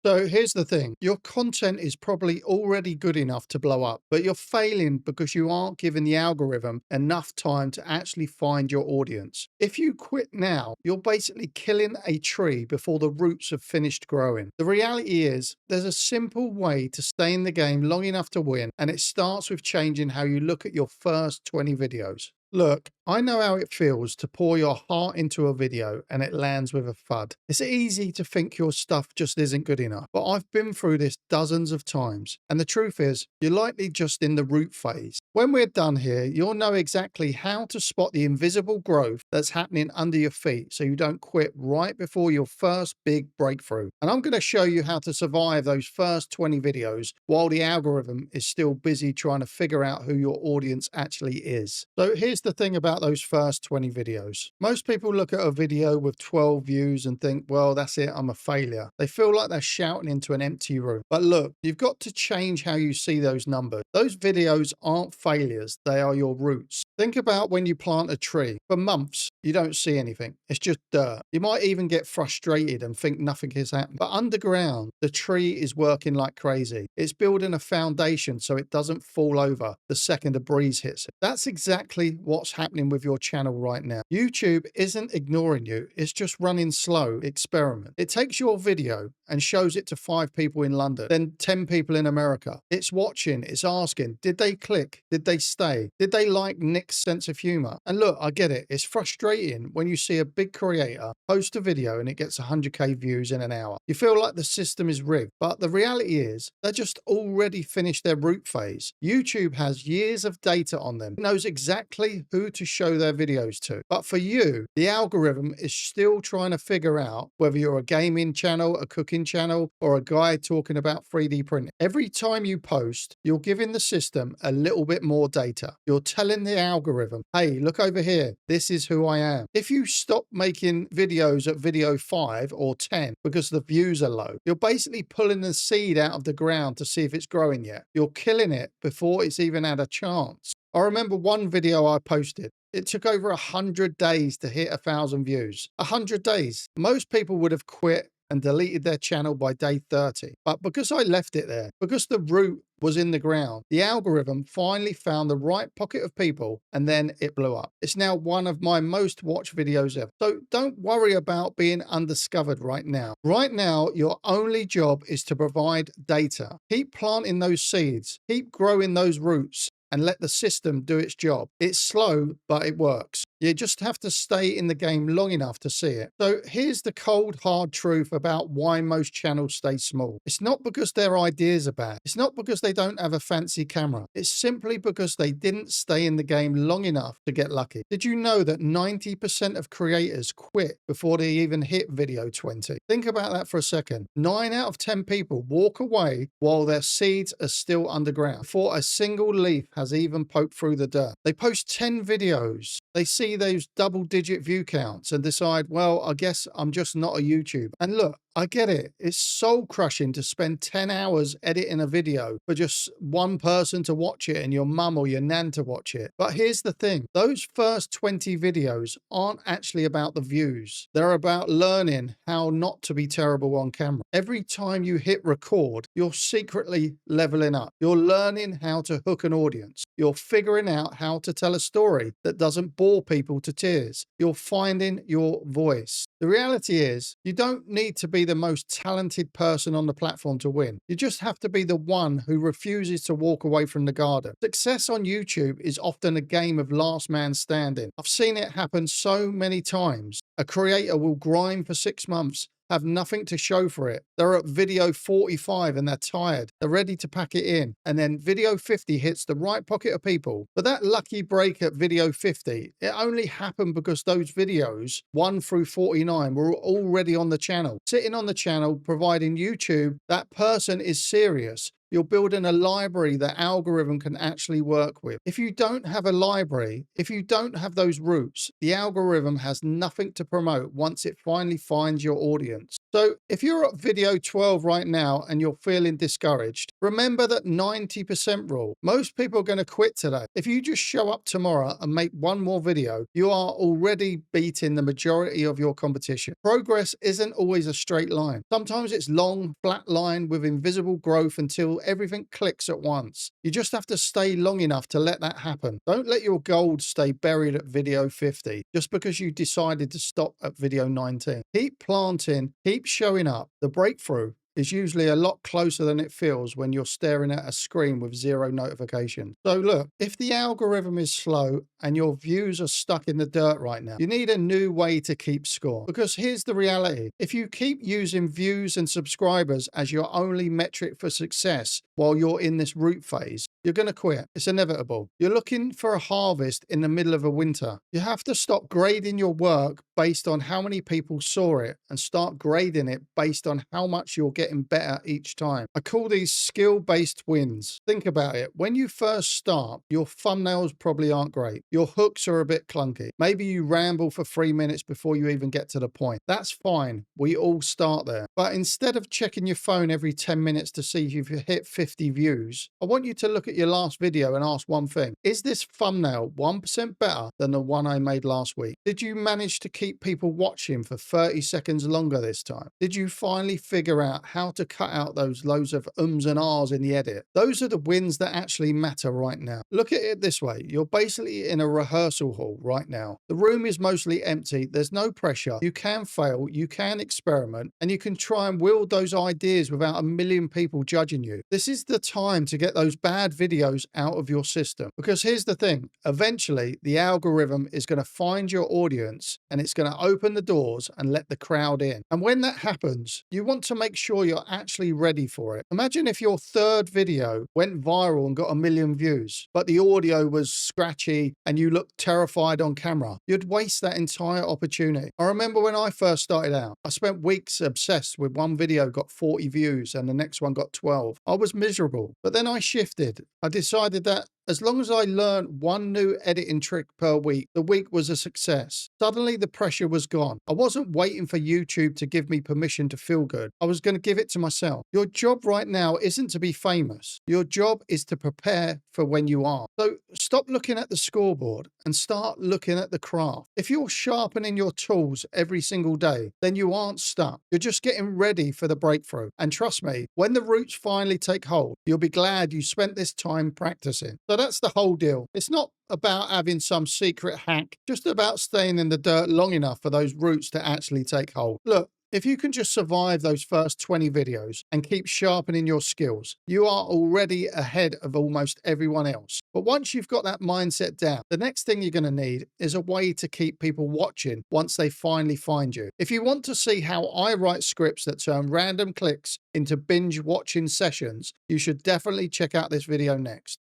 So here's the thing, your content is probably already good enough to blow up, but you're failing because you aren't giving the algorithm enough time to actually find your audience. If you quit now, you're basically killing a tree before the roots have finished growing. The reality is, there's a simple way to stay in the game long enough to win, and it starts with changing how you look at your first 20 videos. Look, I know how it feels to pour your heart into a video and it lands with a thud. It's easy to think your stuff just isn't good enough, but I've been through this dozens of times. And the truth is, you're likely just in the root phase. When we're done here, you'll know exactly how to spot the invisible growth that's happening under your feet so you don't quit right before your first big breakthrough. And I'm going to show you how to survive those first 20 videos while the algorithm is still busy trying to figure out who your audience actually is. So here's the thing about those first 20 videos. Most people look at a video with 12 views and think, well, that's it, I'm a failure. They feel like they're shouting into an empty room. But look, you've got to change how you see those numbers. Those videos aren't failures, they are your roots. Think about when you plant a tree. For months, you don't see anything. It's just dirt. You might even get frustrated and think nothing is happening. But underground, the tree is working like crazy. It's building a foundation so it doesn't fall over the second a breeze hits it. That's exactly what's happening with your channel right now. YouTube isn't ignoring you. It's just running slow experiment. It takes your video and shows it to 5 people in London, then 10 people in America. It's watching, it's asking, did they click? Did they stay? Did they like Nick's sense of humor? And look, I get it. It's frustrating when you see a big creator post a video and it gets 100k views in an hour. You feel like the system is rigged, but the reality is they're just already finished their root phase. YouTube has years of data on them. It knows exactly who to show their videos to. But for you, the algorithm is still trying to figure out whether you're a gaming channel, a cooking channel, or a guy talking about 3D printing. Every time you post, you're giving the system a little bit more data. You're telling the algorithm, hey, look over here, this is who I am. If you stop making videos at video 5 or 10 because the views are low, you're basically pulling the seed out of the ground to see if it's growing yet. You're killing it before it's even had a chance. I remember one video I posted. It took over 100 days to hit 1,000 views. 100 days. Most people would have quit and deleted their channel by day 30. But because I left it there, because the root was in the ground, the algorithm finally found the right pocket of people and then it blew up. It's now one of my most watched videos ever. So don't worry about being undiscovered right now. Right now, your only job is to provide data. Keep planting those seeds, keep growing those roots, and let the system do its job. It's slow, but it works. You just have to stay in the game long enough to see it. So here's the cold, hard truth about why most channels stay small. It's not because their ideas are bad. It's not because they don't have a fancy camera. It's simply because they didn't stay in the game long enough to get lucky. Did you know that 90% of creators quit before they even hit video 20? Think about that for a second. 9 out of 10 people walk away while their seeds are still underground, before a single leaf has even poked through the dirt. They post 10 videos. They see those double-digit view counts and decide, well, I guess I'm just not a YouTuber. And look, I get it. It's soul crushing to spend 10 hours editing a video for just one person to watch it and your mum or your nan to watch it. But here's the thing. Those first 20 videos aren't actually about the views. They're about learning how not to be terrible on camera. Every time you hit record, you're secretly leveling up. You're learning how to hook an audience. You're figuring out how to tell a story that doesn't bore people to tears. You're finding your voice. The reality is, you don't need to be the most talented person on the platform to win. You just have to be the one who refuses to walk away from the garden. Success on YouTube is often a game of last man standing. I've seen it happen so many times. A creator will grind for 6 months, have nothing to show for it. They're at video 45 and they're tired. They're ready to pack it in. And then video 50 hits the right pocket of people. But that lucky break at video 50, it only happened because those videos, 1 through 49, were already on the channel. Sitting on the channel, providing YouTube, that person is serious. You're building a library that algorithm can actually work with. If you don't have a library, if you don't have those roots, the algorithm has nothing to promote once it finally finds your audience. So if you're at video 12 right now and you're feeling discouraged, remember that 90% rule. Most people are going to quit today. If you just show up tomorrow and make one more video, you are already beating the majority of your competition. Progress isn't always a straight line. Sometimes it's long, flat line with invisible growth until everything clicks at once. You just have to stay long enough to let that happen. Don't let your gold stay buried at video 50 just because you decided to stop at video 19. Keep planting, keep showing up. The breakthrough is usually a lot closer than it feels when you're staring at a screen with zero notifications. So look, if the algorithm is slow and your views are stuck in the dirt right now, you need a new way to keep score. Because here's the reality. If you keep using views and subscribers as your only metric for success while you're in this root phase, you're going to quit. It's inevitable. You're looking for a harvest in the middle of a winter. You have to stop grading your work based on how many people saw it and start grading it based on how much you're getting better each time. I call these skill-based wins. Think about it. When you first start, your thumbnails probably aren't great. Your hooks are a bit clunky. Maybe you ramble for 3 minutes before you even get to the point. That's fine. We all start there. But instead of checking your phone every 10 minutes to see if you've hit 50 views, I want you to look at your last video and ask one thing. Is this thumbnail 1% better than the one I made last week? Did you manage to keep people watching for 30 seconds longer this time? Did you finally figure out how to cut out those loads of ums and ahs in the edit? Those are the wins that actually matter right now. Look at it this way. You're basically in a rehearsal hall right now. The room is mostly empty. There's no pressure. You can fail, you can experiment, and you can try and wield those ideas without a million people judging you. This is the time to get those bad videos out of your system. Because here's the thing, eventually the algorithm is going to find your audience and it's going to open the doors and let the crowd in. And when that happens, you want to make sure you're actually ready for it. Imagine if your third video went viral and got 1 million views, but the audio was scratchy and you looked terrified on camera. You'd waste that entire opportunity. I remember when I first started out, I spent weeks obsessed with one video got 40 views and the next one got 12. I was miserable, but then I shifted. I decided that as long as I learned one new editing trick per week, the week was a success. Suddenly the pressure was gone. I wasn't waiting for YouTube to give me permission to feel good. I was going to give it to myself. Your job right now isn't to be famous. Your job is to prepare for when you are. So stop looking at the scoreboard and start looking at the craft. If you're sharpening your tools every single day, then you aren't stuck. You're just getting ready for the breakthrough. And trust me, when the roots finally take hold, you'll be glad you spent this time practicing. So that's the whole deal. It's not about having some secret hack, just about staying in the dirt long enough for those roots to actually take hold. Look, if you can just survive those first 20 videos and keep sharpening your skills, you are already ahead of almost everyone else. But once you've got that mindset down, the next thing you're going to need is a way to keep people watching once they finally find you. If you want to see how I write scripts that turn random clicks into binge watching sessions, you should definitely check out this video next.